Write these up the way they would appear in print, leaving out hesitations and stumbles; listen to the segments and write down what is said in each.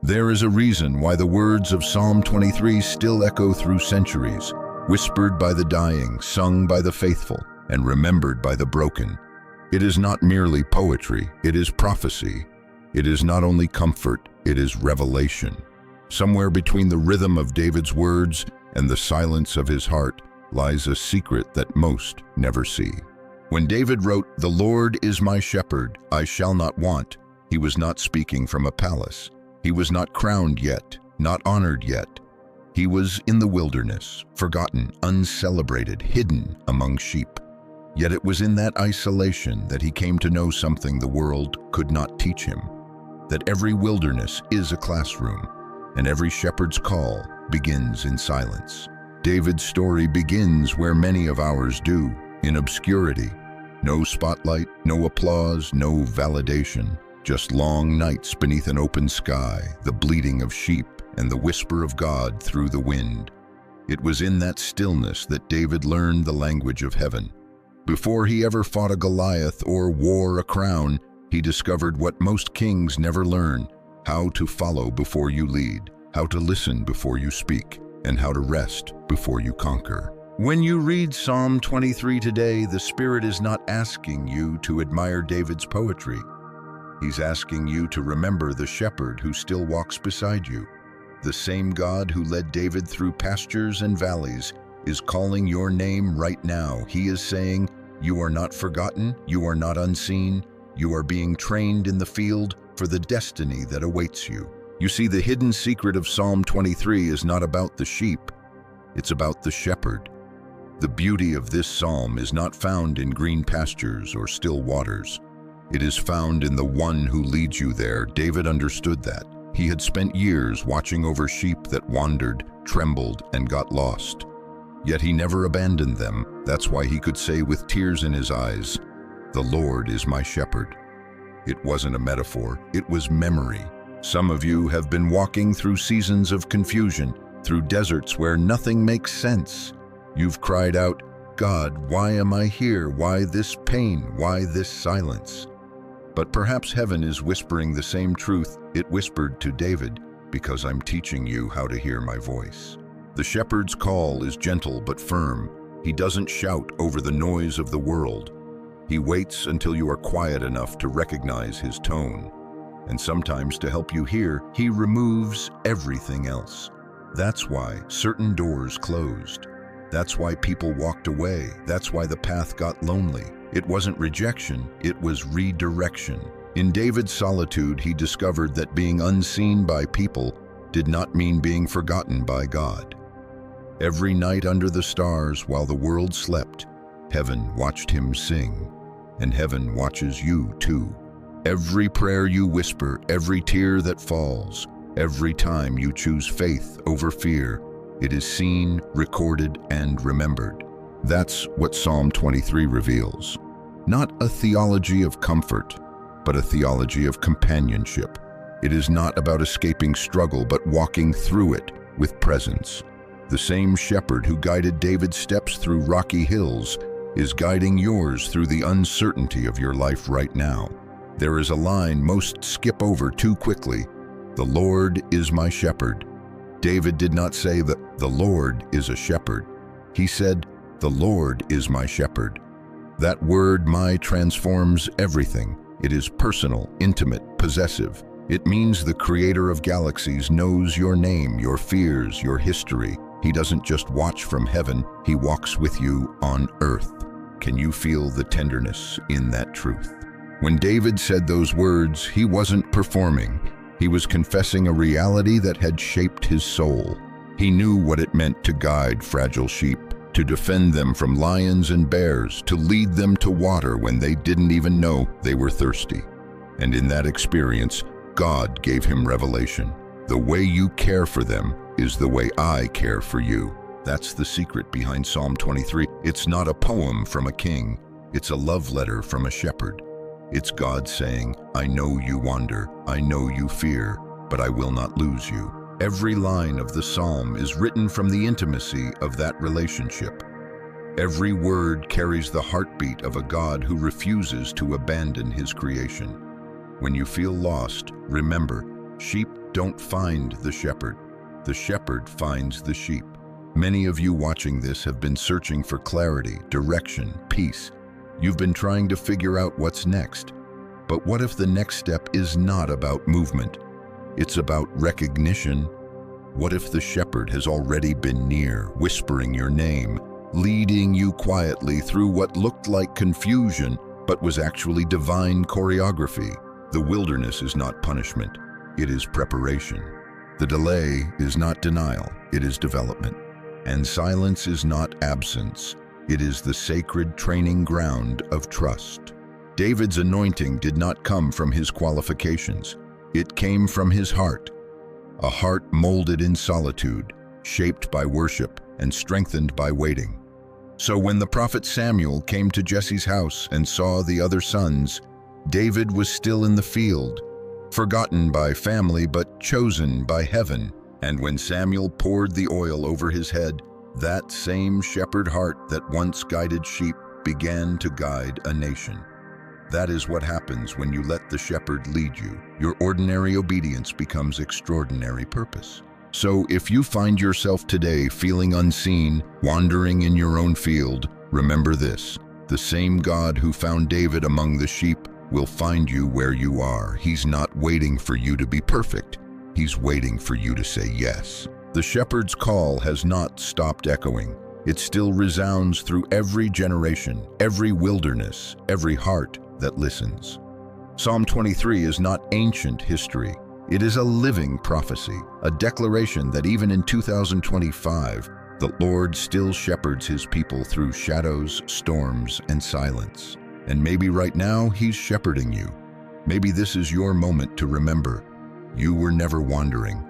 There is a reason why the words of Psalm 23 still echo through centuries, whispered by the dying, sung by the faithful, and remembered by the broken. It is not merely poetry, it is prophecy. It is not only comfort, it is revelation. Somewhere between the rhythm of David's words and the silence of his heart lies a secret that most never see. When David wrote, "The Lord is my shepherd, I shall not want," he was not speaking from a palace. He was not crowned yet, not honored yet. He was in the wilderness, forgotten, uncelebrated, hidden among sheep. Yet it was in that isolation that he came to know something the world could not teach him, that every wilderness is a classroom, and every shepherd's call begins in silence. David's story begins where many of ours do, in obscurity. No spotlight, no applause, no validation, just long nights beneath an open sky, the bleating of sheep, and the whisper of God through the wind. It was in that stillness that David learned the language of heaven. Before he ever fought a Goliath or wore a crown, he discovered what most kings never learn: how to follow before you lead, how to listen before you speak, and how to rest before you conquer. When you read Psalm 23 today, the Spirit is not asking you to admire David's poetry. He's asking you to remember the shepherd who still walks beside you. The same God who led David through pastures and valleys is calling your name right now. He is saying, you are not forgotten, you are not unseen, you are being trained in the field for the destiny that awaits you. You see, the hidden secret of Psalm 23 is not about the sheep, it's about the shepherd. The beauty of this psalm is not found in green pastures or still waters. It is found in the one who leads you there. David understood that. He had spent years watching over sheep that wandered, trembled, and got lost. Yet he never abandoned them. That's why he could say with tears in his eyes, "The Lord is my shepherd." It wasn't a metaphor, it was memory. Some of you have been walking through seasons of confusion, through deserts where nothing makes sense. You've cried out, "God, why am I here? Why this pain? Why this silence?" But perhaps heaven is whispering the same truth it whispered to David, "Because I'm teaching you how to hear my voice." The shepherd's call is gentle but firm. He doesn't shout over the noise of the world. He waits until you are quiet enough to recognize his tone. And sometimes, to help you hear, he removes everything else. That's why certain doors closed. That's why people walked away. That's why the path got lonely. It wasn't rejection, it was redirection. In David's solitude, he discovered that being unseen by people did not mean being forgotten by God. Every night under the stars, while the world slept, heaven watched him sing, and heaven watches you too. Every prayer you whisper, every tear that falls, every time you choose faith over fear, it is seen, recorded, and remembered. That's what Psalm 23 reveals. Not a theology of comfort, but a theology of companionship. It is not about escaping struggle, but walking through it with presence. The same shepherd who guided David's steps through rocky hills is guiding yours through the uncertainty of your life right now. There is a line most skip over too quickly: "The Lord is my shepherd." David did not say that the Lord is a shepherd. He said, "The Lord is my shepherd." That word "my" transforms everything. It is personal, intimate, possessive. It means the creator of galaxies knows your name, your fears, your history. He doesn't just watch from heaven, he walks with you on earth. Can you feel the tenderness in that truth? When David said those words, he wasn't performing. He was confessing a reality that had shaped his soul. He knew what it meant to guide fragile sheep, to defend them from lions and bears, to lead them to water when they didn't even know they were thirsty. And in that experience, God gave him revelation. The way you care for them is the way I care for you. That's the secret behind Psalm 23. It's not a poem from a king. It's a love letter from a shepherd. It's God saying, "I know you wander, I know you fear, but I will not lose you." Every line of the psalm is written from the intimacy of that relationship. Every word carries the heartbeat of a God who refuses to abandon his creation. When you feel lost, remember, Sheep don't find the shepherd finds the sheep. Many of you watching this have been searching for clarity, direction, peace. You've been trying to figure out what's next. But what if the next step is not about movement? It's about recognition. What if the shepherd has already been near, whispering your name, leading you quietly through what looked like confusion, but was actually divine choreography? The wilderness is not punishment, it is preparation. The delay is not denial, it is development. And silence is not absence, it is the sacred training ground of trust. David's anointing did not come from his qualifications. It came from his heart. A heart molded in solitude, shaped by worship, and strengthened by waiting. So when the prophet Samuel came to Jesse's house and saw the other sons, David was still in the field, forgotten by family but chosen by heaven. And when Samuel poured the oil over his head, that same shepherd heart that once guided sheep began to guide a nation. That is what happens when you let the shepherd lead you. Your ordinary obedience becomes extraordinary purpose. So if you find yourself today feeling unseen, wandering in your own field, remember this: the same God who found David among the sheep will find you where you are. He's not waiting for you to be perfect. He's waiting for you to say yes. The shepherd's call has not stopped echoing. It still resounds through every generation, every wilderness, every heart that listens. Psalm 23 is not ancient history. It is a living prophecy, a declaration that even in 2025, the Lord still shepherds his people through shadows, storms, and silence. And maybe right now, he's shepherding you. Maybe this is your moment to remember, you were never wandering.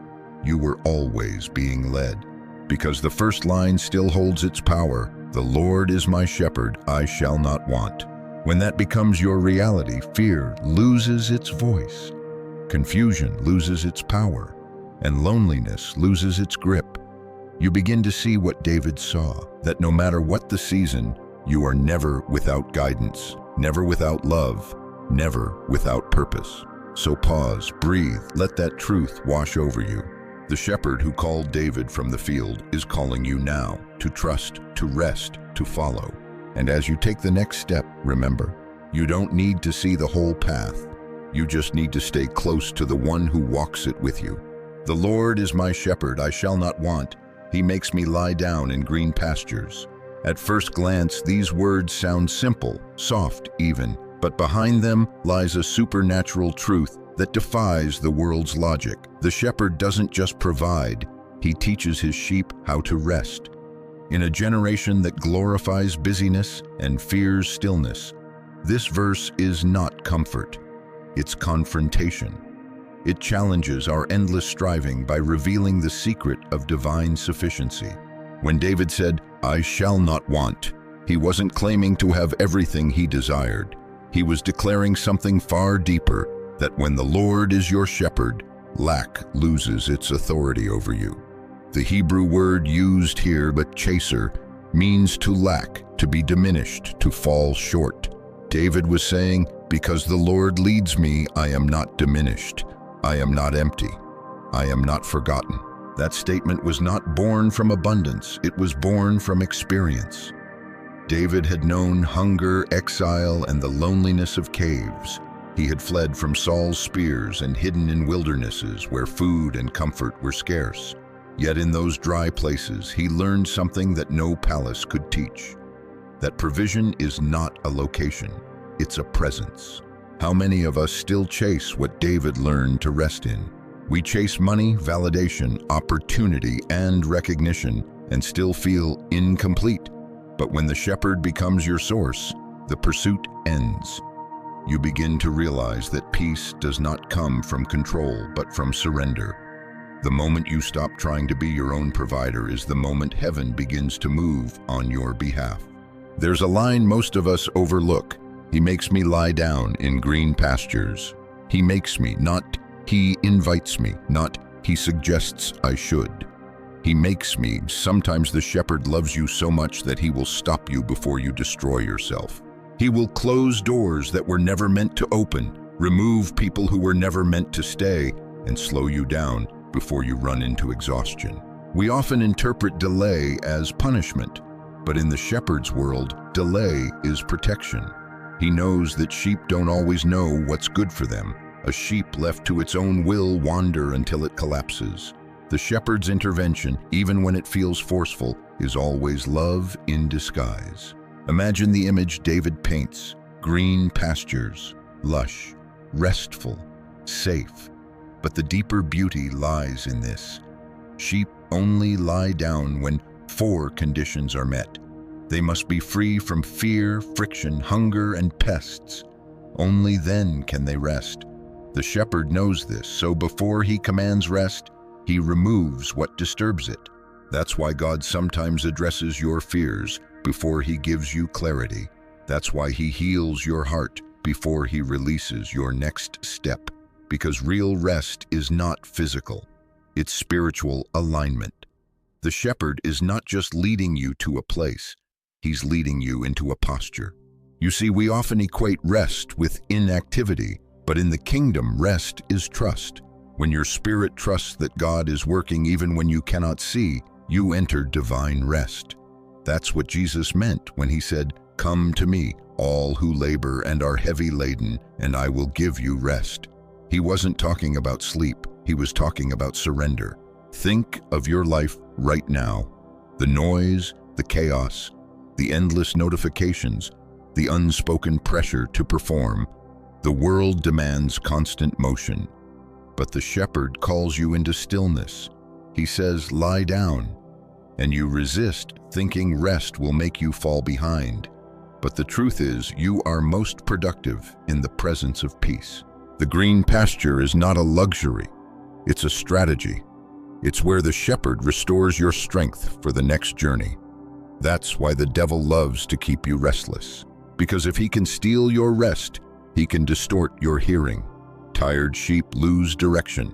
You were always being led. Because the first line still holds its power: the Lord is my shepherd, I shall not want. When that becomes your reality, fear loses its voice, confusion loses its power, and loneliness loses its grip. You begin to see what David saw, that no matter what the season, you are never without guidance, never without love, never without purpose. So pause, breathe, let that truth wash over you. The shepherd who called David from the field is calling you now to trust, to rest, to follow. And as you take the next step, remember, you don't need to see the whole path. You just need to stay close to the one who walks it with you. The Lord is my shepherd, I shall not want. He makes me lie down in green pastures. At first glance, these words sound simple, soft even, but behind them lies a supernatural truth that defies the world's logic. The shepherd doesn't just provide, he teaches his sheep how to rest. In a generation that glorifies busyness and fears stillness, this verse is not comfort, it's confrontation. It challenges our endless striving by revealing the secret of divine sufficiency. When David said, I shall not want, he wasn't claiming to have everything he desired. He was declaring something far deeper, that when the Lord is your shepherd, lack loses its authority over you. The Hebrew word used here, but chaser, means to lack, to be diminished, to fall short. David was saying, because the Lord leads me, I am not diminished. I am not empty. I am not forgotten. That statement was not born from abundance, it was born from experience. David had known hunger, exile, and the loneliness of caves. He had fled from Saul's spears and hidden in wildernesses where food and comfort were scarce. Yet in those dry places, he learned something that no palace could teach. That provision is not a location, it's a presence. How many of us still chase what David learned to rest in? We chase money, validation, opportunity, and recognition, and still feel incomplete. But when the shepherd becomes your source, the pursuit ends. You begin to realize that peace does not come from control, but from surrender. The moment you stop trying to be your own provider is the moment heaven begins to move on your behalf. There's a line most of us overlook. He makes me lie down in green pastures. He makes me, not he invites me, not he suggests I should. He makes me. Sometimes the shepherd loves you so much that he will stop you before you destroy yourself. He will close doors that were never meant to open, remove people who were never meant to stay, and slow you down before you run into exhaustion. We often interpret delay as punishment, but in the shepherd's world, delay is protection. He knows that sheep don't always know what's good for them. A sheep left to its own will wander until it collapses. The shepherd's intervention, even when it feels forceful, is always love in disguise. Imagine the image David paints: green pastures, lush, restful, safe. But the deeper beauty lies in this. Sheep only lie down when 4 conditions are met. They must be free from fear, friction, hunger, and pests. Only then can they rest. The shepherd knows this, so before he commands rest, he removes what disturbs it. That's why God sometimes addresses your fears before he gives you clarity. That's why he heals your heart before he releases your next step. Because real rest is not physical, it's spiritual alignment. The shepherd is not just leading you to a place, he's leading you into a posture. You see, we often equate rest with inactivity, but in the kingdom, rest is trust. When your spirit trusts that God is working even when you cannot see, you enter divine rest. That's what Jesus meant when he said, "Come to me, all who labor and are heavy laden, and I will give you rest." He wasn't talking about sleep, he was talking about surrender. Think of your life right now. The noise, the chaos, the endless notifications, the unspoken pressure to perform. The world demands constant motion, but the shepherd calls you into stillness. He says, "Lie down," and you resist, thinking rest will make you fall behind. But the truth is, you are most productive in the presence of peace. The green pasture is not a luxury, it's a strategy. It's where the shepherd restores your strength for the next journey. That's why the devil loves to keep you restless. Because if he can steal your rest, he can distort your hearing. Tired sheep lose direction.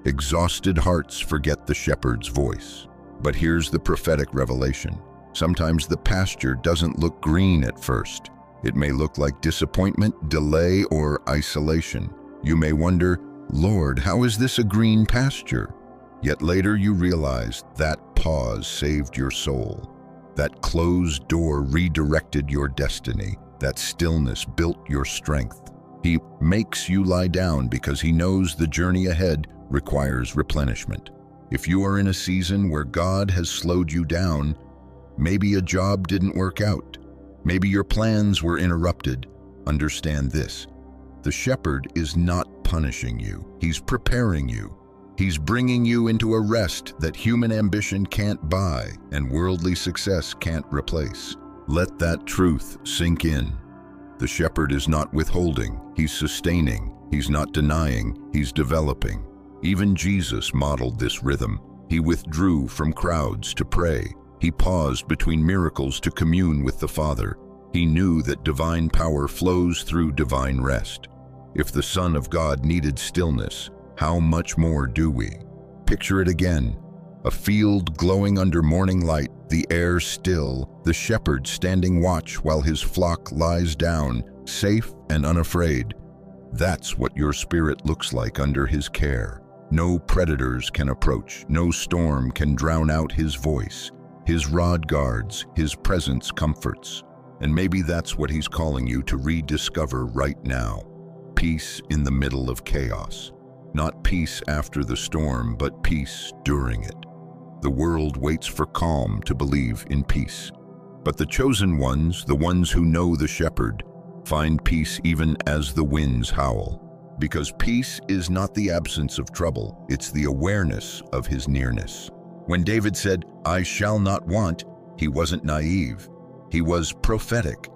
Exhausted hearts forget the shepherd's voice. But here's the prophetic revelation. Sometimes the pasture doesn't look green at first. It may look like disappointment, delay, or isolation. You may wonder, "Lord, how is this a green pasture?" Yet later you realize that pause saved your soul. That closed door redirected your destiny. That stillness built your strength. He makes you lie down because he knows the journey ahead requires replenishment. If you are in a season where God has slowed you down, maybe a job didn't work out, maybe your plans were interrupted, understand this. The shepherd is not punishing you. He's preparing you. He's bringing you into a rest that human ambition can't buy and worldly success can't replace. Let that truth sink in. The shepherd is not withholding, he's sustaining. He's not denying, he's developing. Even Jesus modeled this rhythm. He withdrew from crowds to pray. He paused between miracles to commune with the Father. He knew that divine power flows through divine rest. If the Son of God needed stillness, how much more do we? Picture it again. A field glowing under morning light, the air still, the shepherd standing watch while his flock lies down, safe and unafraid. That's what your spirit looks like under his care. No predators can approach, no storm can drown out his voice. His rod guards, his presence comforts. And maybe that's what he's calling you to rediscover right now. Peace in the middle of chaos. Not peace after the storm, but peace during it. The world waits for calm to believe in peace. But the chosen ones, the ones who know the shepherd, find peace even as the winds howl. Because peace is not the absence of trouble, it's the awareness of his nearness. When David said, "I shall not want," he wasn't naive. He was prophetic.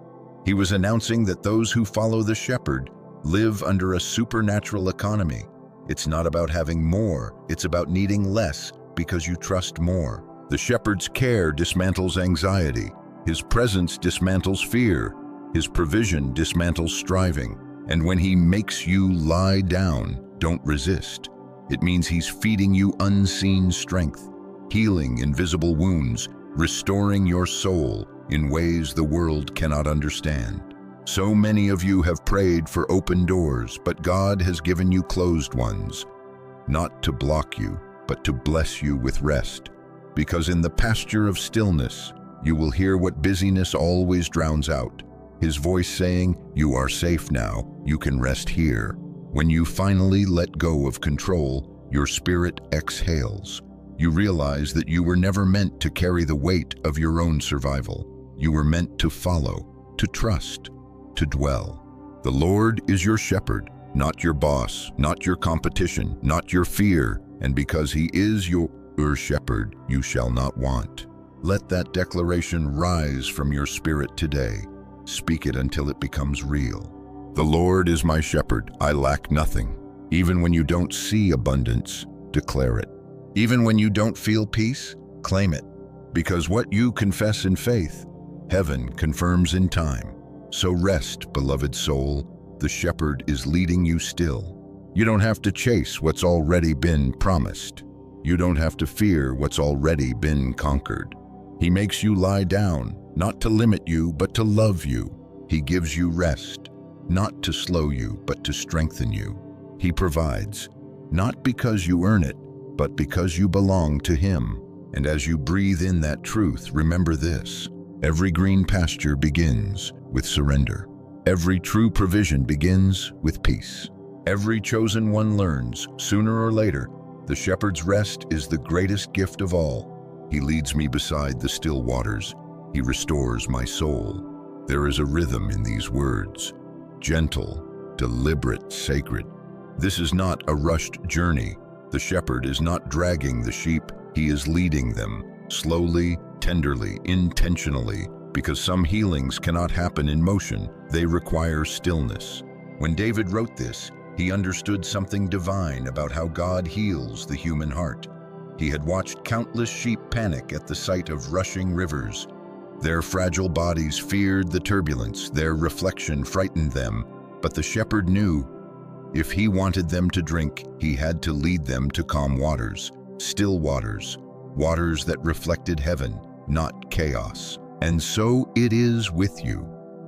He was announcing that those who follow the shepherd live under a supernatural economy. It's not about having more, it's about needing less because you trust more. The shepherd's care dismantles anxiety. His presence dismantles fear. His provision dismantles striving. And when he makes you lie down, don't resist. It means he's feeding you unseen strength, healing invisible wounds, restoring your soul in ways the world cannot understand. So many of you have prayed for open doors, but God has given you closed ones. not to block you, but to bless you with rest. Because in the pasture of stillness, you will hear what busyness always drowns out. His voice saying, "You are safe now, you can rest here." When you finally let go of control, your spirit exhales. You realize that you were never meant to carry the weight of your own survival. You were meant to follow, to trust, to dwell. The Lord is your shepherd, not your boss, not your competition, not your fear, and because He is your shepherd, you shall not want. Let that declaration rise from your spirit today. Speak it until it becomes real. The Lord is my shepherd, I lack nothing. Even when you don't see abundance, declare it. Even when you don't feel peace, claim it. Because what you confess in faith, heaven confirms in time. So rest, beloved soul, the shepherd is leading you still. You don't have to chase what's already been promised. You don't have to fear what's already been conquered. He makes you lie down, not to limit you, but to love you. He gives you rest, not to slow you, but to strengthen you. He provides, not because you earn it, but because you belong to Him. And as you breathe in that truth, remember this: every green pasture begins with surrender. Every true provision begins with peace. Every chosen one learns, sooner or later, the shepherd's rest is the greatest gift of all. He leads me beside the still waters. He restores my soul. There is a rhythm in these words, gentle, deliberate, sacred. This is not a rushed journey. The shepherd is not dragging the sheep. He is leading them, slowly, tenderly, intentionally, because some healings cannot happen in motion. They require stillness. When David wrote this, he understood something divine about how God heals the human heart. He had watched countless sheep panic at the sight of rushing rivers. Their fragile bodies feared the turbulence, their reflection frightened them, but the shepherd knew if he wanted them to drink, he had to lead them to calm waters, still waters, waters that reflected heaven, not chaos. And so it is with you.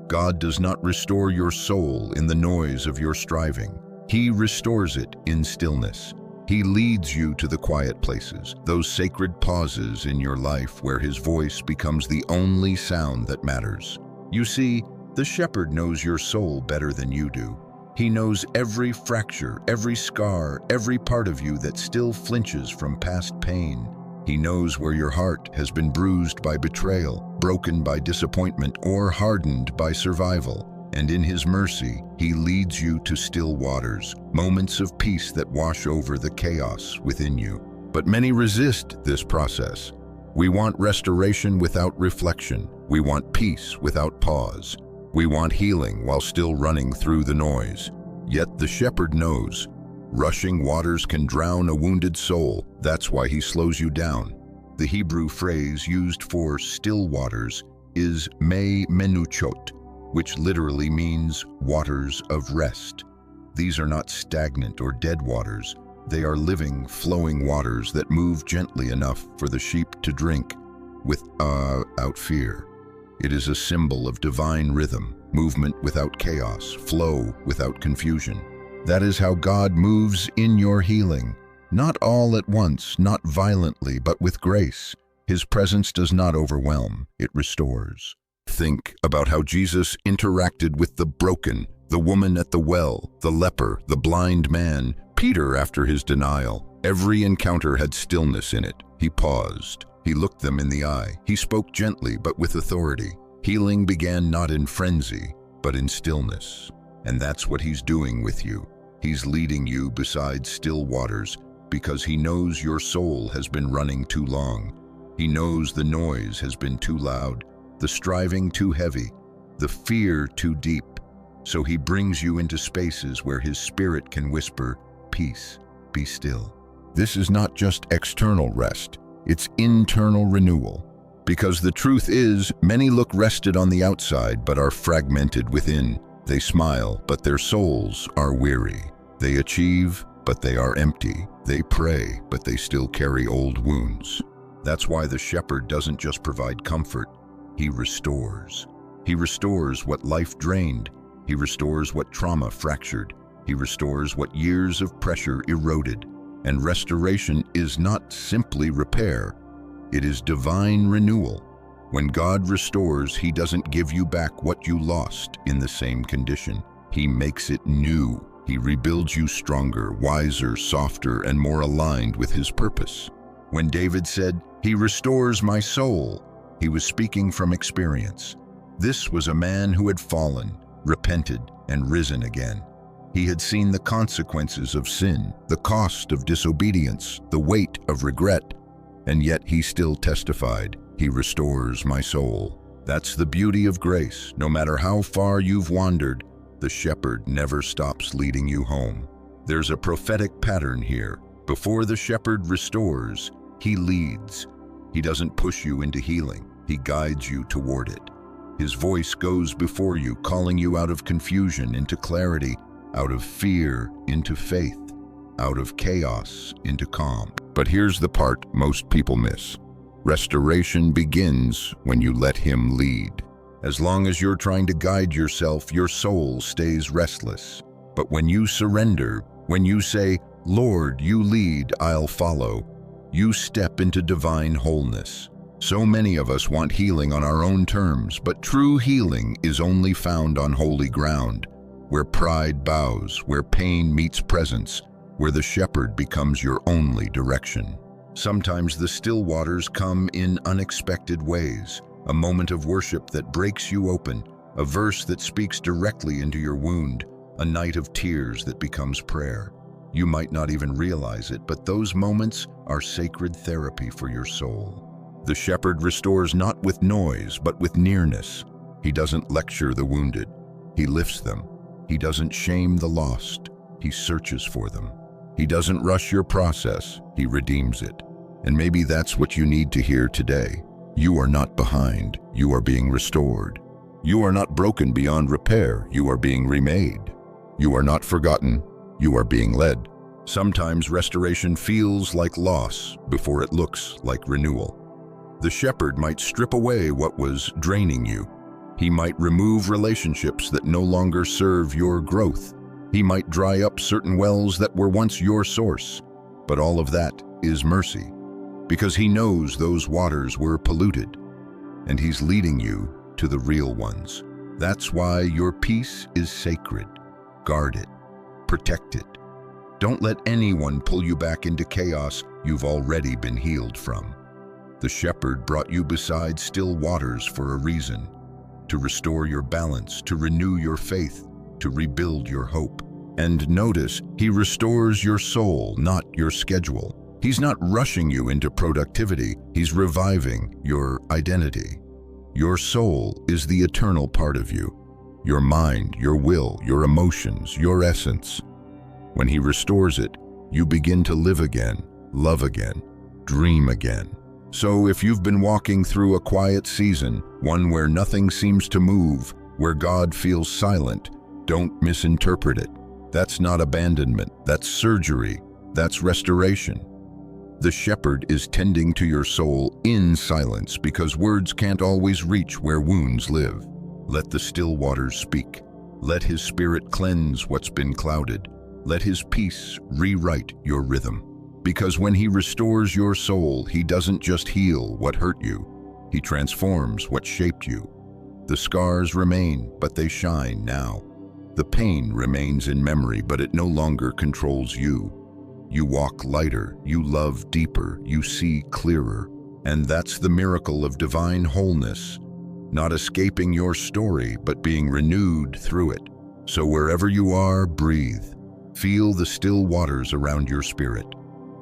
God does not restore your soul in the noise of your striving. He restores it in stillness. He leads you to the quiet places, those sacred pauses in your life where His voice becomes the only sound that matters. You see, the shepherd knows your soul better than you do. He knows every fracture, every scar, every part of you that still flinches from past pain. He knows where your heart has been bruised by betrayal, broken by disappointment, or hardened by survival. And in His mercy, He leads you to still waters, moments of peace that wash over the chaos within you. But many resist this process. We want restoration without reflection. We want peace without pause. We want healing while still running through the noise. Yet the shepherd knows, rushing waters can drown a wounded soul. That's why He slows you down. The Hebrew phrase used for still waters is me menuchot, which literally means waters of rest. These are not stagnant or dead waters. They are living, flowing waters that move gently enough for the sheep to drink without fear. It is a symbol of divine rhythm, movement without chaos, flow without confusion. That is how God moves in your healing. Not all at once, not violently, but with grace. His presence does not overwhelm, it restores. Think about how Jesus interacted with the broken, the woman at the well, the leper, the blind man, Peter after his denial. Every encounter had stillness in it. He paused. He looked them in the eye. He spoke gently but with authority. Healing began not in frenzy, but in stillness. And that's what He's doing with you. He's leading you beside still waters because He knows your soul has been running too long. He knows the noise has been too loud, the striving too heavy, the fear too deep. So He brings you into spaces where His Spirit can whisper, "Peace, be still." This is not just external rest, it's internal renewal. Because the truth is, many look rested on the outside but are fragmented within. They smile, but their souls are weary. They achieve, but they are empty. They pray, but they still carry old wounds. That's why the shepherd doesn't just provide comfort, He restores. He restores what life drained. He restores what trauma fractured. He restores what years of pressure eroded. And restoration is not simply repair, it is divine renewal. When God restores, He doesn't give you back what you lost in the same condition. He makes it new. He rebuilds you stronger, wiser, softer, and more aligned with His purpose. When David said, "He restores my soul," he was speaking from experience. This was a man who had fallen, repented, and risen again. He had seen the consequences of sin, the cost of disobedience, the weight of regret, and yet he still testified, "He restores my soul." That's the beauty of grace. No matter how far you've wandered, the shepherd never stops leading you home. There's a prophetic pattern here. Before the shepherd restores, he leads. He doesn't push you into healing. He guides you toward it. His voice goes before you, calling you out of confusion into clarity, out of fear into faith, out of chaos into calm. But here's the part most people miss. Restoration begins when you let Him lead. As long as you're trying to guide yourself, your soul stays restless. But when you surrender, when you say, "Lord, you lead, I'll follow," you step into divine wholeness. So many of us want healing on our own terms, but true healing is only found on holy ground, where pride bows, where pain meets presence, where the shepherd becomes your only direction. Sometimes the still waters come in unexpected ways, a moment of worship that breaks you open, a verse that speaks directly into your wound, a night of tears that becomes prayer. You might not even realize it, but those moments are sacred therapy for your soul. The shepherd restores not with noise, but with nearness. He doesn't lecture the wounded. He lifts them. He doesn't shame the lost. He searches for them. He doesn't rush your process. He redeems it. And maybe that's what you need to hear today. You are not behind. You are being restored. You are not broken beyond repair. You are being remade. You are not forgotten. You are being led. Sometimes restoration feels like loss before it looks like renewal. The shepherd might strip away what was draining you. He might remove relationships that no longer serve your growth. He might dry up certain wells that were once your source. But all of that is mercy, because He knows those waters were polluted, and He's leading you to the real ones. That's why your peace is sacred. Guard it. Protect it. Don't let anyone pull you back into chaos you've already been healed from. The shepherd brought you beside still waters for a reason, to restore your balance, to renew your faith, to rebuild your hope. And notice, He restores your soul, not your schedule. He's not rushing you into productivity. He's reviving your identity. Your soul is the eternal part of you. Your mind, your will, your emotions, your essence. When He restores it, you begin to live again, love again, dream again. So if you've been walking through a quiet season, one where nothing seems to move, where God feels silent, don't misinterpret it. That's not abandonment. That's surgery. That's restoration. The shepherd is tending to your soul in silence because words can't always reach where wounds live. Let the still waters speak. Let His Spirit cleanse what's been clouded. Let His peace rewrite your rhythm. Because when He restores your soul, He doesn't just heal what hurt you. He transforms what shaped you. The scars remain, but they shine now. The pain remains in memory, but it no longer controls you. You walk lighter, you love deeper, you see clearer. And that's the miracle of divine wholeness, not escaping your story, but being renewed through it. So wherever you are, breathe. Feel the still waters around your spirit.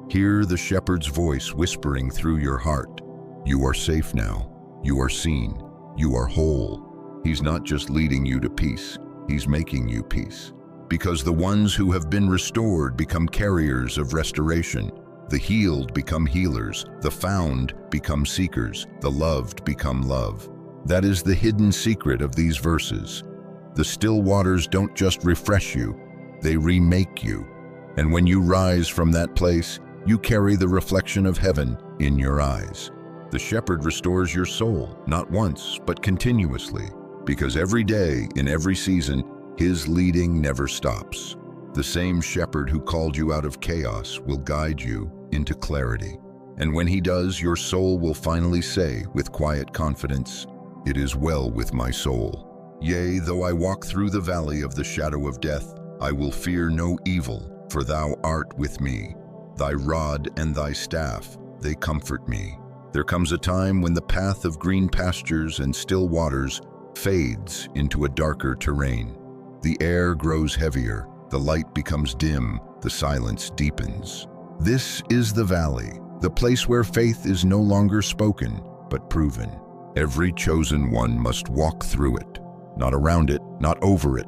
Hear the shepherd's voice whispering through your heart. You are safe now. You are seen. You are whole. He's not just leading you to peace. He's making you peace. Because the ones who have been restored become carriers of restoration. The healed become healers. The found become seekers. The loved become love. That is the hidden secret of these verses. The still waters don't just refresh you. They remake you. And when you rise from that place, you carry the reflection of heaven in your eyes. The shepherd restores your soul, not once, but continuously, because every day, in every season, His leading never stops. The same shepherd who called you out of chaos will guide you into clarity. And when he does, your soul will finally say with quiet confidence, "It is well with my soul. Yea, though I walk through the valley of the shadow of death, I will fear no evil, for thou art with me. Thy rod and thy staff, they comfort me." There comes a time when the path of green pastures and still waters fades into a darker terrain. The air grows heavier, the light becomes dim, the silence deepens. This is the valley, the place where faith is no longer spoken, but proven. Every chosen one must walk through it, not around it, not over it,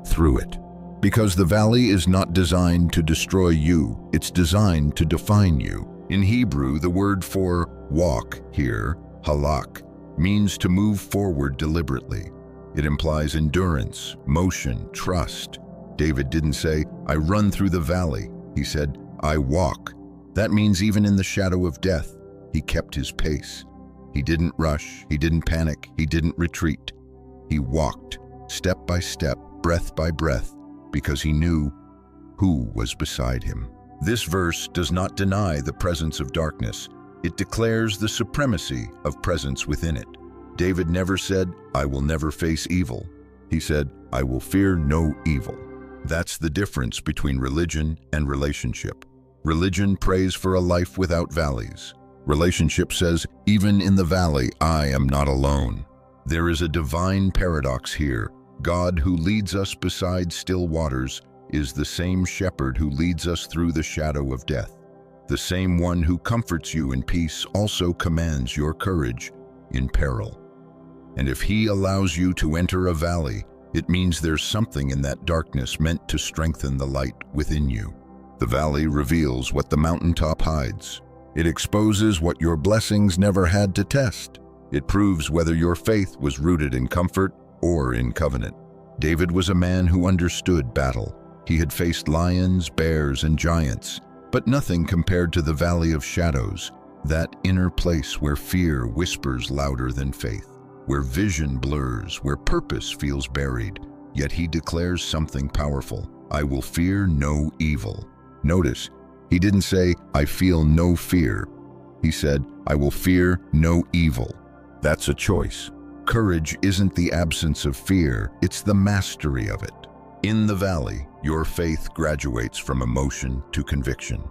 through it. Because the valley is not designed to destroy you, it's designed to define you. In Hebrew, the word for walk here, halak, means to move forward deliberately. It implies endurance, motion, trust. David didn't say, "I run through the valley." He said, "I walk." That means even in the shadow of death, he kept his pace. He didn't rush, he didn't panic, he didn't retreat. He walked, step by step, breath by breath, because he knew who was beside him. This verse does not deny the presence of darkness. It declares the supremacy of presence within it. David never said, "I will never face evil." He said, "I will fear no evil." That's the difference between religion and relationship. Religion prays for a life without valleys. Relationship says, "Even in the valley, I am not alone." There is a divine paradox here. God, who leads us beside still waters, is the same shepherd who leads us through the shadow of death. The same one who comforts you in peace also commands your courage in peril. And if he allows you to enter a valley, it means there's something in that darkness meant to strengthen the light within you. The valley reveals what the mountaintop hides. It exposes what your blessings never had to test. It proves whether your faith was rooted in comfort or in covenant. David was a man who understood battle. He had faced lions, bears, and giants, but nothing compared to the valley of shadows, that inner place where fear whispers louder than faith, where vision blurs, where purpose feels buried. Yet he declares something powerful: "I will fear no evil." Notice, he didn't say, "I feel no fear." He said, "I will fear no evil." That's a choice. Courage isn't the absence of fear, it's the mastery of it. In the valley, your faith graduates from emotion to conviction.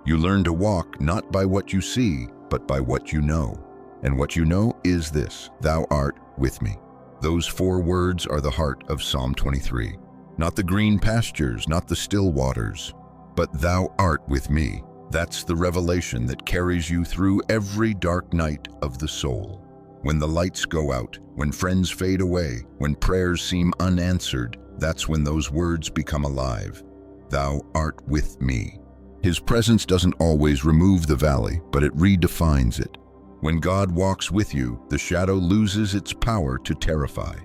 You learn to walk not by what you see, but by what you know. And what you know is this: "Thou art with me." Those 4 words are the heart of Psalm 23. Not the green pastures, not the still waters, but "Thou art with me." That's the revelation that carries you through every dark night of the soul. When the lights go out, when friends fade away, when prayers seem unanswered, that's when those words become alive. "Thou art with me." His presence doesn't always remove the valley, but it redefines it. When God walks with you, the shadow loses its power to terrify,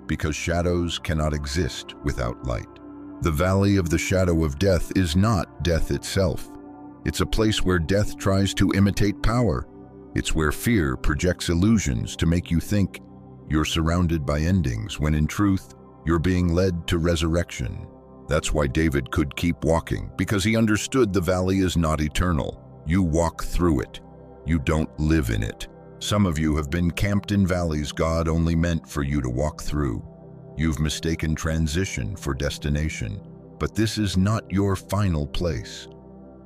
because shadows cannot exist without light. The valley of the shadow of death is not death itself. It's a place where death tries to imitate power. It's where fear projects illusions to make you think you're surrounded by endings, when in truth, you're being led to resurrection. That's why David could keep walking, because he understood the valley is not eternal. You walk through it. You don't live in it. Some of you have been camped in valleys God only meant for you to walk through. You've mistaken transition for destination, but this is not your final place.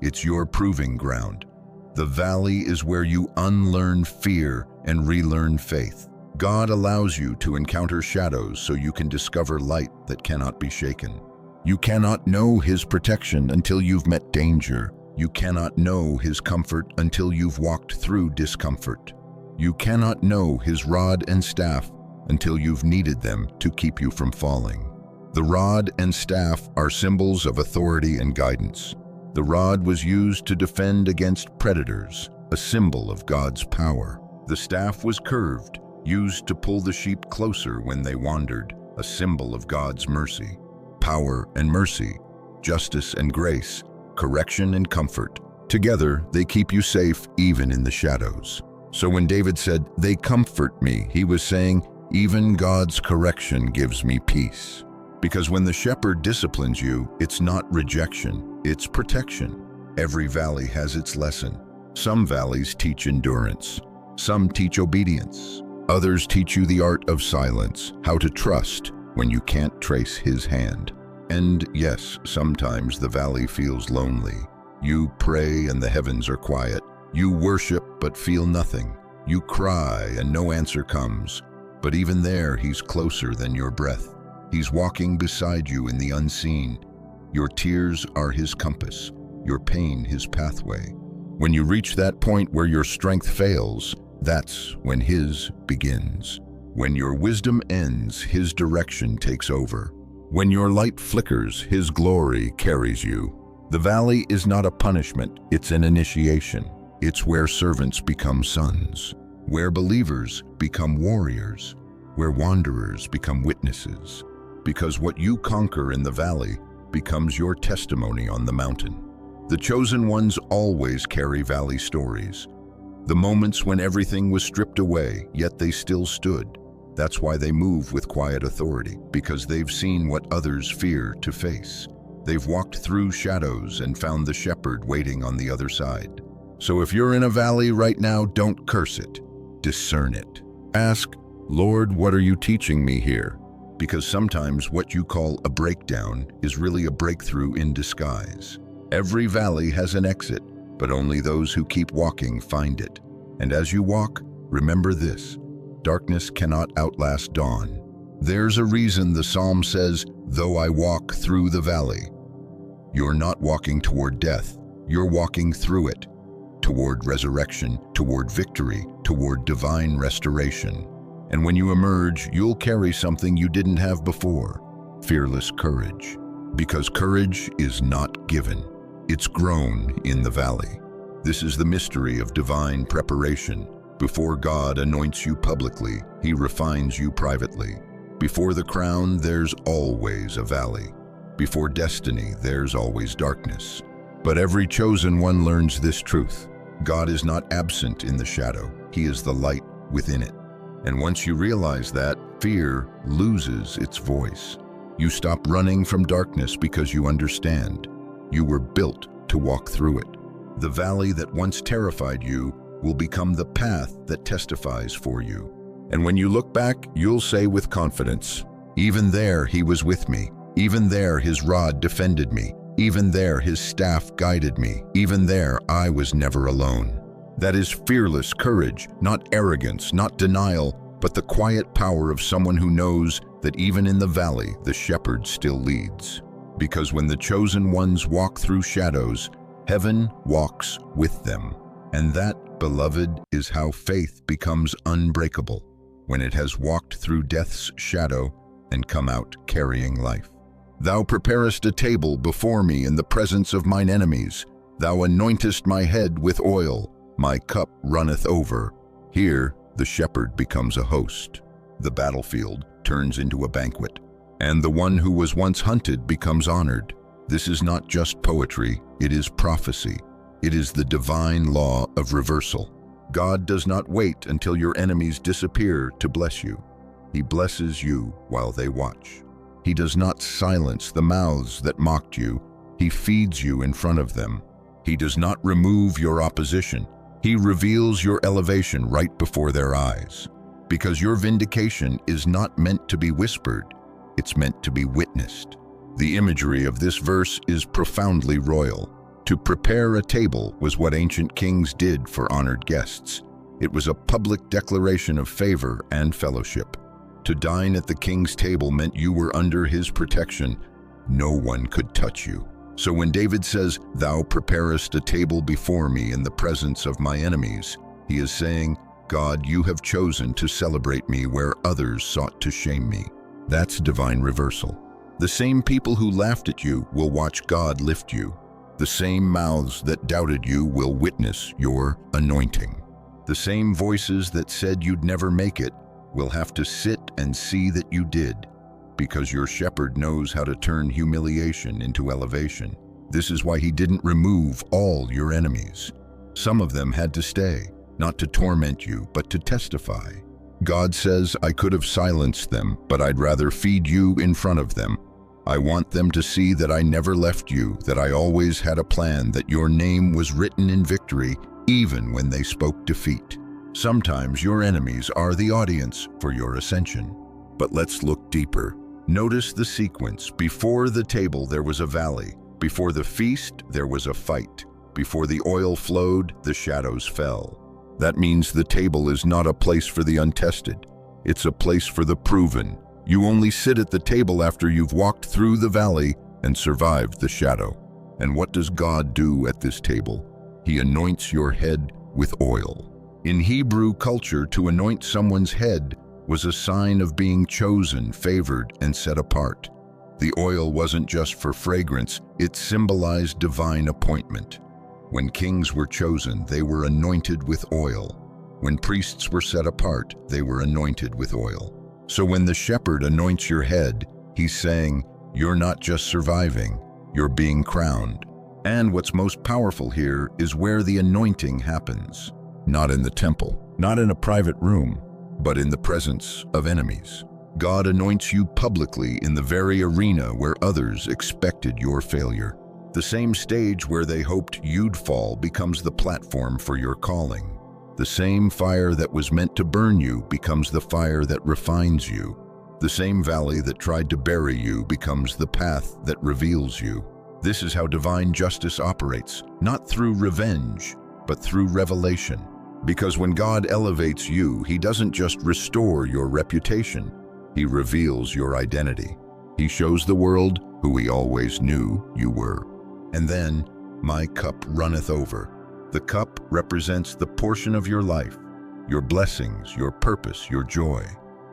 It's your proving ground. The valley is where you unlearn fear and relearn faith. God allows you to encounter shadows so you can discover light that cannot be shaken. You cannot know His protection until you've met danger. You cannot know His comfort until you've walked through discomfort. You cannot know His rod and staff until you've needed them to keep you from falling. The rod and staff are symbols of authority and guidance. The rod was used to defend against predators, a symbol of God's power. The staff was curved, used to pull the sheep closer when they wandered, a symbol of God's mercy. Power and mercy, justice and grace, correction and comfort. Together, they keep you safe even in the shadows. So when David said, "They comfort me," he was saying, even God's correction gives me peace. Because when the shepherd disciplines you, it's not rejection, it's protection. Every valley has its lesson. Some valleys teach endurance. Some teach obedience. Others teach you the art of silence, how to trust when you can't trace his hand. And yes, sometimes the valley feels lonely. You pray and the heavens are quiet. You worship but feel nothing. You cry and no answer comes. But even there, he's closer than your breath. He's walking beside you in the unseen. Your tears are his compass, your pain his pathway. When you reach that point where your strength fails, that's when his begins. When your wisdom ends, his direction takes over. When your light flickers, his glory carries you. The valley is not a punishment, it's an initiation. It's where servants become sons, where believers become warriors, where wanderers become witnesses. Because what you conquer in the valley becomes your testimony on the mountain. The chosen ones always carry valley stories. The moments when everything was stripped away, yet they still stood. That's why they move with quiet authority, because they've seen what others fear to face. They've walked through shadows and found the shepherd waiting on the other side. So if you're in a valley right now, don't curse it. Discern it. Ask, Lord, what are you teaching me here? Because sometimes what you call a breakdown is really a breakthrough in disguise. Every valley has an exit, but only those who keep walking find it. And as you walk, remember this: darkness cannot outlast dawn. There's a reason the psalm says, though I walk through the valley. You're not walking toward death, you're walking through it, toward resurrection, toward victory, toward divine restoration. And when you emerge, you'll carry something you didn't have before: fearless courage. Because courage is not given, it's grown in the valley. This is the mystery of divine preparation. Before God anoints you publicly, he refines you privately. Before the crown, there's always a valley. Before destiny, there's always darkness. But every chosen one learns this truth: God is not absent in the shadow, he is the light within it. And once you realize that, fear loses its voice. You stop running from darkness because you understand. You were built to walk through it. The valley that once terrified you will become the path that testifies for you. And when you look back, you'll say with confidence, even there he was with me. Even there his rod defended me. Even there his staff guided me. Even there I was never alone. That is fearless courage, not arrogance, not denial, but the quiet power of someone who knows that even in the valley, the shepherd still leads. Because when the chosen ones walk through shadows, heaven walks with them. And that, beloved, is how faith becomes unbreakable, when it has walked through death's shadow and come out carrying life. Thou preparest a table before me in the presence of mine enemies. Thou anointest my head with oil. My cup runneth over. Here, the shepherd becomes a host. The battlefield turns into a banquet, and the one who was once hunted becomes honored. This is not just poetry, it is prophecy. It is the divine law of reversal. God does not wait until your enemies disappear to bless you. He blesses you while they watch. He does not silence the mouths that mocked you. He feeds you in front of them. He does not remove your opposition. He reveals your elevation right before their eyes. Because your vindication is not meant to be whispered, it's meant to be witnessed. The imagery of this verse is profoundly royal. To prepare a table was what ancient kings did for honored guests. It was a public declaration of favor and fellowship. To dine at the king's table meant you were under his protection. No one could touch you. So when David says, "Thou preparest a table before me in the presence of my enemies," he is saying, God, you have chosen to celebrate me where others sought to shame me. That's divine reversal. The same people who laughed at you will watch God lift you. The same mouths that doubted you will witness your anointing. The same voices that said you'd never make it will have to sit and see that you did, because your shepherd knows how to turn humiliation into elevation. This is why he didn't remove all your enemies. Some of them had to stay, not to torment you, but to testify. God says, I could have silenced them, but I'd rather feed you in front of them. I want them to see that I never left you, that I always had a plan, that your name was written in victory, even when they spoke defeat. Sometimes your enemies are the audience for your ascension. But let's look deeper. Notice the sequence. Before the table, there was a valley. Before the feast, there was a fight. Before the oil flowed, the shadows fell. That means the table is not a place for the untested. It's a place for the proven. You only sit at the table after you've walked through the valley and survived the shadow. And what does God do at this table? He anoints your head with oil. In Hebrew culture, to anoint someone's head was a sign of being chosen, favored, and set apart. The oil wasn't just for fragrance, it symbolized divine appointment. When kings were chosen, they were anointed with oil. When priests were set apart, they were anointed with oil. So when the shepherd anoints your head, he's saying, you're not just surviving, you're being crowned. And what's most powerful here is where the anointing happens. Not in the temple, not in a private room, but in the presence of enemies. God anoints you publicly in the very arena where others expected your failure. The same stage where they hoped you'd fall becomes the platform for your calling. The same fire that was meant to burn you becomes the fire that refines you. The same valley that tried to bury you becomes the path that reveals you. This is how divine justice operates, not through revenge, but through revelation. Because when God elevates you, He doesn't just restore your reputation, He reveals your identity. He shows the world who He always knew you were. And then, my cup runneth over. The cup represents the portion of your life, your blessings, your purpose, your joy.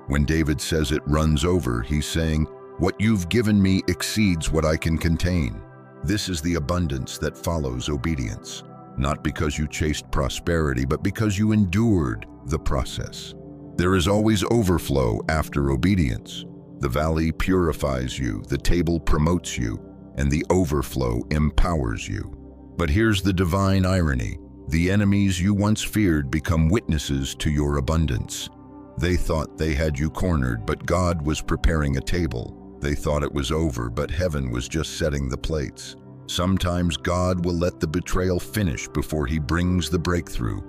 When David says it runs over, he's saying, what you've given me exceeds what I can contain. This is the abundance that follows obedience. Not because you chased prosperity, but because you endured the process. There is always overflow after obedience. The valley purifies you, the table promotes you, and the overflow empowers you. But here's the divine irony. The enemies you once feared become witnesses to your abundance. They thought they had you cornered, but God was preparing a table. They thought it was over, but heaven was just setting the plates. Sometimes God will let the betrayal finish before He brings the breakthrough,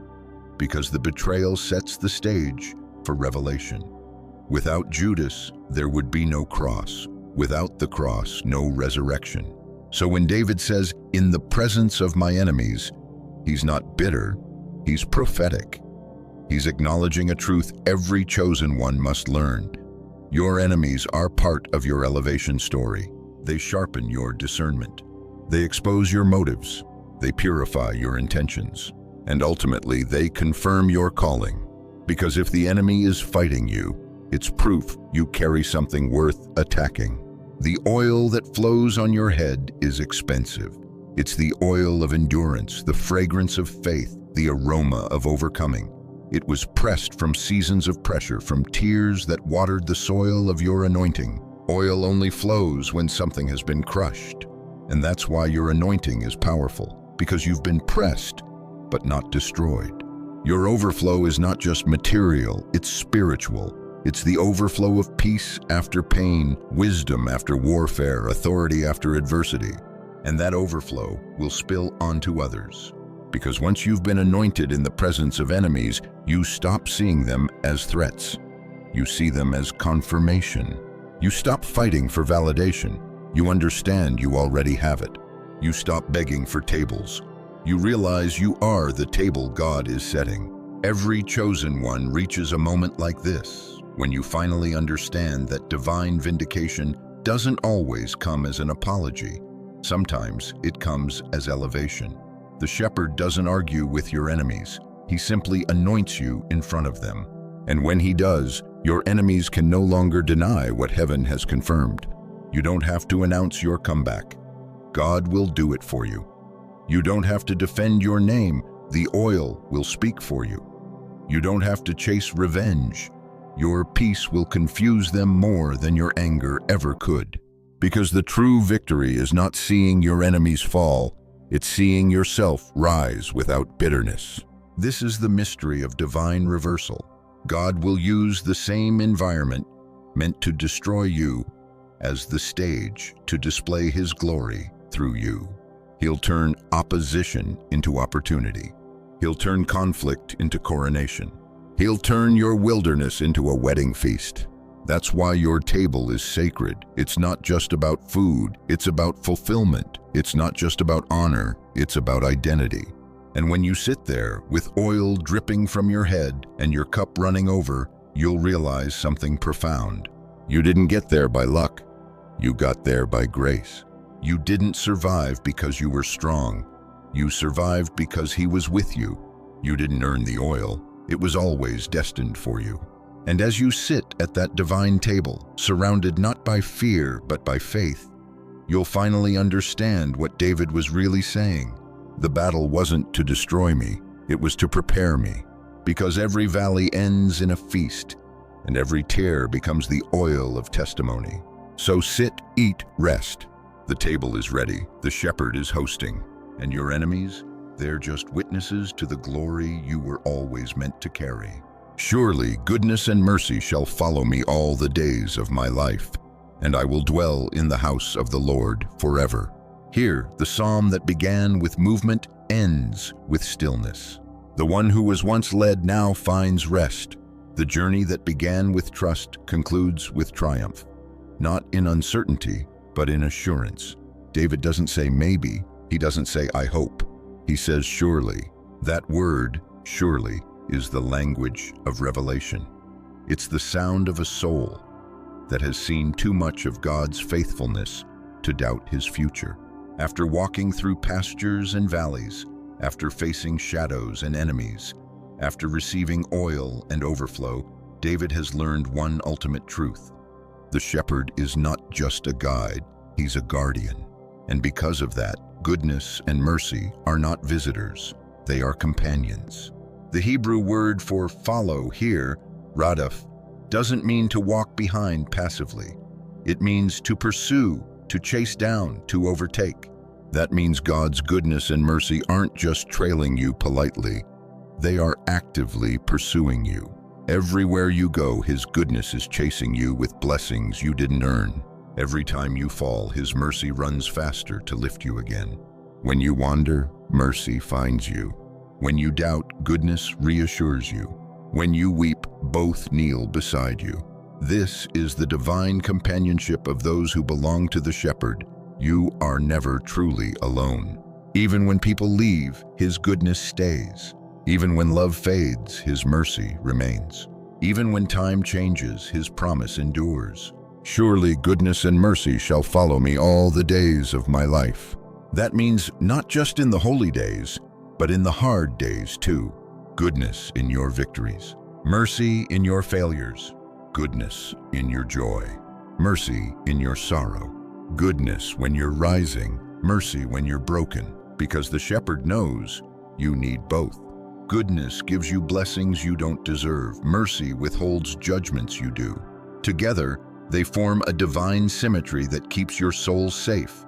because the betrayal sets the stage for revelation. Without Judas, there would be no cross. Without the cross, no resurrection. So when David says, in the presence of my enemies, he's not bitter, he's prophetic. He's acknowledging a truth every chosen one must learn. Your enemies are part of your elevation story. They sharpen your discernment. They expose your motives. They purify your intentions. And ultimately, they confirm your calling. Because if the enemy is fighting you, it's proof you carry something worth attacking. The oil that flows on your head is expensive. It's the oil of endurance, the fragrance of faith, the aroma of overcoming. It was pressed from seasons of pressure, from tears that watered the soil of your anointing. Oil only flows when something has been crushed. And that's why your anointing is powerful, because you've been pressed, but not destroyed. Your overflow is not just material, it's spiritual. It's the overflow of peace after pain, wisdom after warfare, authority after adversity. And that overflow will spill onto others. Because once you've been anointed in the presence of enemies, you stop seeing them as threats. You see them as confirmation. You stop fighting for validation. You understand you already have it. You stop begging for tables. You realize you are the table God is setting. Every chosen one reaches a moment like this, when you finally understand that divine vindication doesn't always come as an apology. Sometimes it comes as elevation. The shepherd doesn't argue with your enemies. He simply anoints you in front of them. And when he does, your enemies can no longer deny what heaven has confirmed. You don't have to announce your comeback. God will do it for you. You don't have to defend your name. The oil will speak for you. You don't have to chase revenge. Your peace will confuse them more than your anger ever could. Because the true victory is not seeing your enemies fall, it's seeing yourself rise without bitterness. This is the mystery of divine reversal. God will use the same environment meant to destroy you as the stage to display his glory through you. He'll turn opposition into opportunity. He'll turn conflict into coronation. He'll turn your wilderness into a wedding feast. That's why your table is sacred. It's not just about food, it's about fulfillment. It's not just about honor, it's about identity. And when you sit there with oil dripping from your head and your cup running over, you'll realize something profound. You didn't get there by luck. You got there by grace. You didn't survive because you were strong. You survived because he was with you. You didn't earn the oil. It was always destined for you. And as you sit at that divine table, surrounded not by fear but by faith, you'll finally understand what David was really saying. The battle wasn't to destroy me, it was to prepare me. Because every valley ends in a feast, and every tear becomes the oil of testimony. So sit, eat, rest. The table is ready, the shepherd is hosting, and your enemies, they're just witnesses to the glory you were always meant to carry. Surely goodness and mercy shall follow me all the days of my life, and I will dwell in the house of the Lord forever. Here, the psalm that began with movement ends with stillness. The one who was once led now finds rest. The journey that began with trust concludes with triumph. Not in uncertainty, but in assurance. David doesn't say maybe, he doesn't say I hope. He says surely. That word, surely, is the language of revelation. It's the sound of a soul that has seen too much of God's faithfulness to doubt his future. After walking through pastures and valleys, after facing shadows and enemies, after receiving oil and overflow, David has learned one ultimate truth. The shepherd is not just a guide, he's a guardian. And because of that, goodness and mercy are not visitors, they are companions. The Hebrew word for follow here, radaf, doesn't mean to walk behind passively. It means to pursue, to chase down, to overtake. That means God's goodness and mercy aren't just trailing you politely. They are actively pursuing you. Everywhere you go, his goodness is chasing you with blessings you didn't earn. Every time you fall, his mercy runs faster to lift you again. When you wander, mercy finds you. When you doubt, goodness reassures you. When you weep, both kneel beside you. This is the divine companionship of those who belong to the shepherd. You are never truly alone. Even when people leave, his goodness stays. Even when love fades, his mercy remains. Even when time changes, his promise endures. Surely goodness and mercy shall follow me all the days of my life. That means not just in the holy days, but in the hard days too. Goodness in your victories. Mercy in your failures. Goodness in your joy. Mercy in your sorrow. Goodness when you're rising. Mercy when you're broken. Because the shepherd knows you need both. Goodness gives you blessings you don't deserve. Mercy withholds judgments you do. Together, they form a divine symmetry that keeps your soul safe.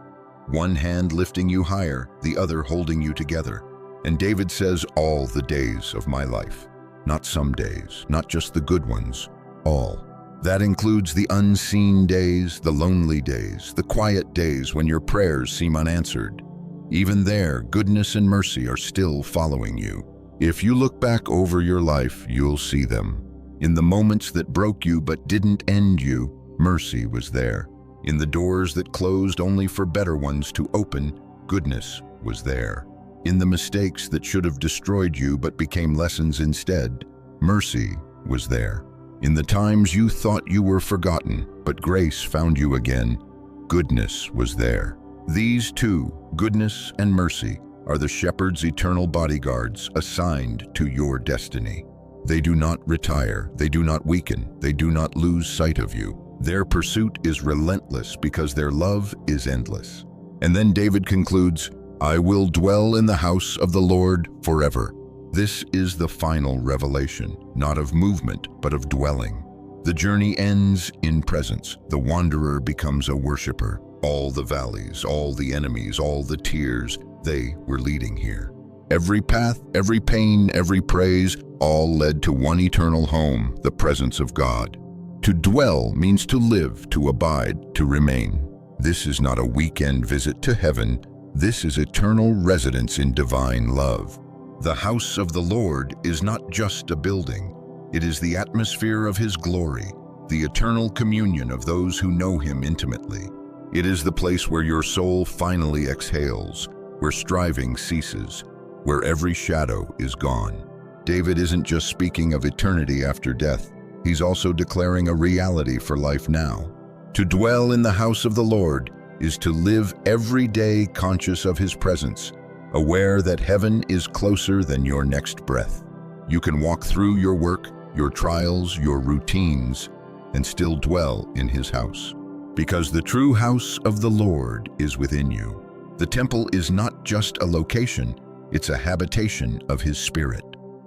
One hand lifting you higher, the other holding you together. And David says, all the days of my life. Not some days, not just the good ones, all. That includes the unseen days, the lonely days, the quiet days when your prayers seem unanswered. Even there, goodness and mercy are still following you. If you look back over your life, you'll see them. In the moments that broke you but didn't end you, mercy was there. In the doors that closed only for better ones to open, goodness was there. In the mistakes that should have destroyed you but became lessons instead, mercy was there. In the times you thought you were forgotten, but grace found you again, goodness was there. These two, goodness and mercy, are the shepherd's eternal bodyguards assigned to your destiny. They do not retire, they do not weaken, they do not lose sight of you. Their pursuit is relentless because their love is endless. And then David concludes, I will dwell in the house of the Lord forever. This is the final revelation, not of movement, but of dwelling. The journey ends in presence. The wanderer becomes a worshiper. All the valleys, all the enemies, all the tears, they were leading here. Every path, every pain, every praise, all led to one eternal home, the presence of God. To dwell means to live, to abide, to remain. This is not a weekend visit to heaven. This is eternal residence in divine love. The house of the Lord is not just a building. It is the atmosphere of His glory, the eternal communion of those who know Him intimately. It is the place where your soul finally exhales, where striving ceases, where every shadow is gone. David isn't just speaking of eternity after death. He's also declaring a reality for life now. To dwell in the house of the Lord is to live every day conscious of His presence, aware that heaven is closer than your next breath. You can walk through your work, your trials, your routines, and still dwell in His house. Because the true house of the Lord is within you. The temple is not just a location, it's a habitation of His Spirit.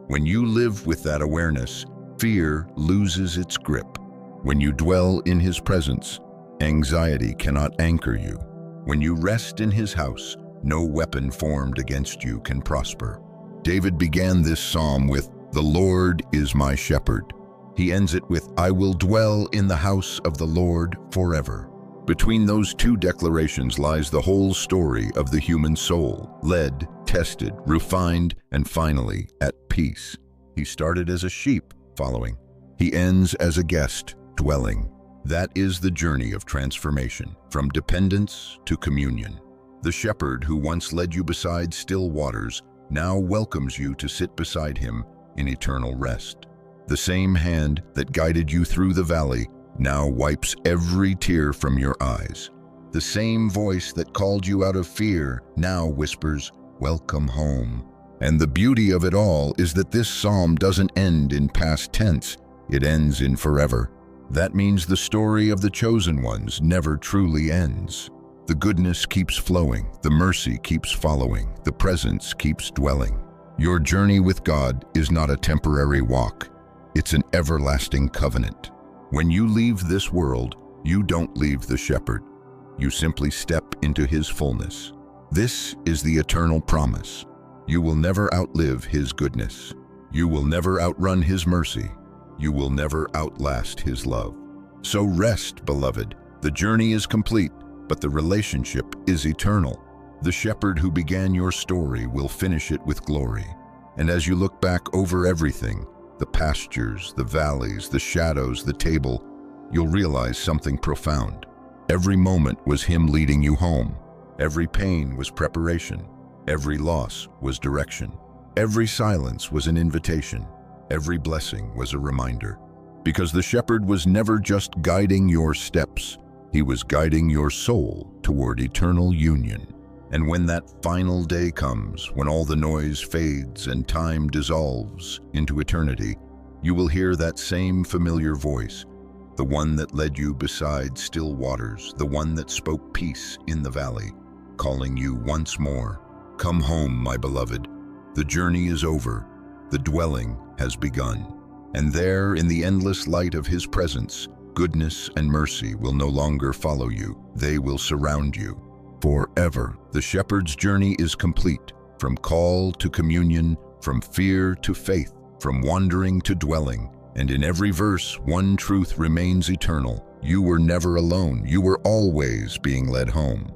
When you live with that awareness, fear loses its grip. When you dwell in His presence, anxiety cannot anchor you. When you rest in His house, no weapon formed against you can prosper. David began this psalm with, "The Lord is my shepherd." He ends it with, "I will dwell in the house of the Lord forever." Between those two declarations lies the whole story of the human soul, led, tested, refined, and finally at peace. He started as a sheep, following. He ends as a guest, dwelling. That is the journey of transformation, from dependence to communion. The shepherd who once led you beside still waters now welcomes you to sit beside Him in eternal rest. The same hand that guided you through the valley now wipes every tear from your eyes. The same voice that called you out of fear now whispers, "Welcome home." And the beauty of it all is that this psalm doesn't end in past tense, it ends in forever. That means the story of the chosen ones never truly ends. The goodness keeps flowing, the mercy keeps following, the presence keeps dwelling. Your journey with God is not a temporary walk, it's an everlasting covenant. When you leave this world, you don't leave the shepherd. You simply step into His fullness. This is the eternal promise. You will never outlive His goodness. You will never outrun His mercy. You will never outlast His love. So rest, beloved. The journey is complete, but the relationship is eternal. The shepherd who began your story will finish it with glory. And as you look back over everything, the pastures, the valleys, the shadows, the table, you'll realize something profound. Every moment was Him leading you home. Every pain was preparation. Every loss was direction. Every silence was an invitation. Every blessing was a reminder. Because the shepherd was never just guiding your steps, He was guiding your soul toward eternal union. And when that final day comes, when all the noise fades and time dissolves into eternity, you will hear that same familiar voice, the one that led you beside still waters, the one that spoke peace in the valley, calling you once more. Come home, my beloved. The journey is over. The dwelling has begun. And there, in the endless light of His presence, goodness and mercy will no longer follow you. They will surround you. Forever, the shepherd's journey is complete. From call to communion, from fear to faith, from wandering to dwelling. And in every verse, one truth remains eternal. You were never alone. You were always being led home.